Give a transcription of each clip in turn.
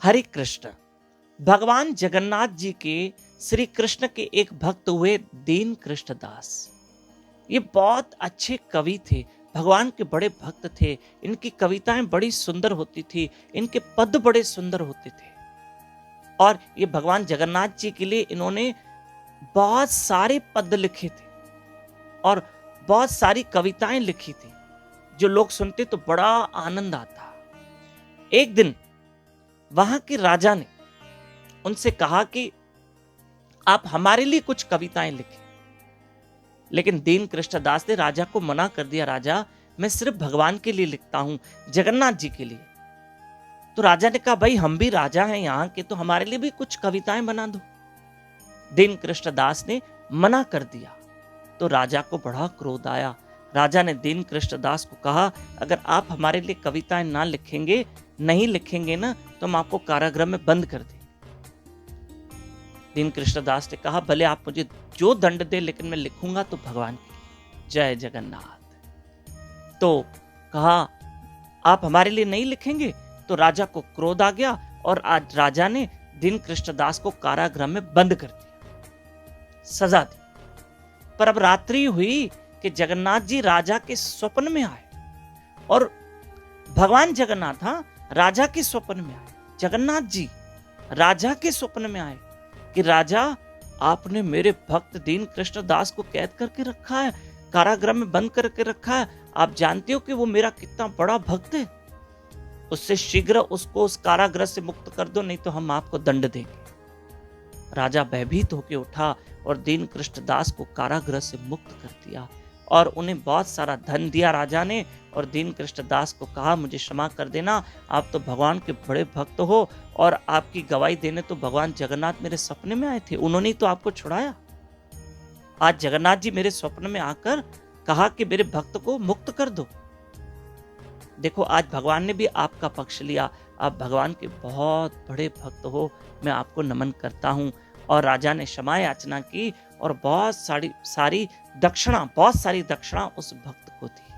हरे कृष्ण। भगवान जगन्नाथ जी के श्री कृष्ण के एक भक्त हुए दीन कृष्ण दास। ये बहुत अच्छे कवि थे, भगवान के बड़े भक्त थे। इनकी कविताएं बड़ी सुंदर होती थी, इनके पद बड़े सुंदर होते थे। और ये भगवान जगन्नाथ जी के लिए इन्होंने बहुत सारे पद लिखे थे और बहुत सारी कविताएं लिखी थी, जो लोग सुनते तो बड़ा आनंद आता। एक दिन वहां के राजा ने उनसे कहा कि आप हमारे लिए कुछ कविताएं लिखें। लेकिन दीन कृष्णदास ने राजा को मना कर दिया, राजा मैं सिर्फ भगवान के लिए लिखता हूं, जगन्नाथ जी के लिए। तो राजा ने कहा, भाई हम भी राजा हैं यहाँ के, तो हमारे लिए भी कुछ कविताएं बना दो। दीन कृष्णदास ने मना कर दिया तो राजा को बड़ा क्रोध आया। राजा ने दीन कृष्णदास को कहा, अगर आप हमारे लिए कविताएं ना लिखेंगे, नहीं लिखेंगे ना, तो हम आपको कारागृह में बंद कर दें। दीन कृष्णदास ने कहा, भले आप मुझे जो दंड दे, लेकिन मैं लिखूंगा तो भगवान की। जय जगन्नाथ। तो कहा, आप हमारे लिए नहीं लिखेंगे? तो राजा को क्रोध आ गया और आज राजा ने दीन कृष्णदास को कारागृह में बंद कर दिया, सजा दी। पर अब रात्रि हुई कि जगन्नाथ जी राजा के स्वप्न में आए और भगवान जगन्नाथ राजा के स्वप्न में आए। जगन्नाथ जी राजा के स्वप्न में आए कि राजा, आपने मेरे भक्त दीन कृष्णदास को कैद करके रखा है, कारागृह में बंद करके रखा है। आप जानते हो कि वो मेरा कितना बड़ा भक्त है। उससे शीघ्र उसको उस कारागृह से मुक्त कर दो, नहीं तो हम आपको दंड देंगे। राजा भयभीत होकर उठा और दीन कृष्णदास को कारागृह से मुक्त कर दिया और उन्हें बहुत सारा धन दिया राजा ने। और दीन कृष्णदास को कहा, मुझे क्षमा कर देना, आप तो भगवान के बड़े भक्त हो और आपकी गवाही देने तो भगवान जगन्नाथ मेरे सपने में आए थे, उन्होंने ही तो आपको छुड़ाया। आज जगन्नाथ जी मेरे स्वप्न में आकर कहा कि मेरे भक्त को मुक्त कर दो। देखो, आज भगवान ने भी आपका पक्ष लिया, आप भगवान के बहुत बड़े भक्त हो, मैं आपको नमन करता हूं। और राजा ने क्षमा याचना की और बहुत सारी दक्षिणा उस भक्त को दी।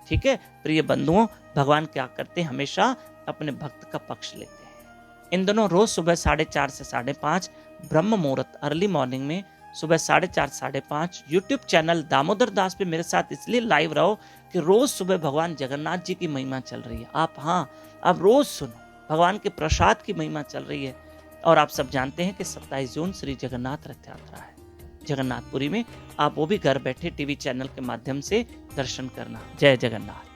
ठीक है प्रिय बंधुओं, भगवान क्या करते हैं, हमेशा अपने भक्त का पक्ष लेते हैं। इन दोनों रोज सुबह 4:30 से 5:30 ब्रह्म मुहूर्त अर्ली मॉर्निंग में, सुबह 4:30 5:30 यूट्यूब चैनल दामोदर दास पे मेरे साथ इसलिए लाइव रहो कि रोज सुबह भगवान जगन्नाथ जी की महिमा चल रही है। आप रोज सुनो, भगवान के प्रसाद की महिमा चल रही है। और आप सब जानते हैं कि 27 जून श्री जगन्नाथ रथ यात्रा है जगन्नाथपुरी में। आप वो भी घर बैठे टीवी चैनल के माध्यम से दर्शन करना। जय जगन्नाथ।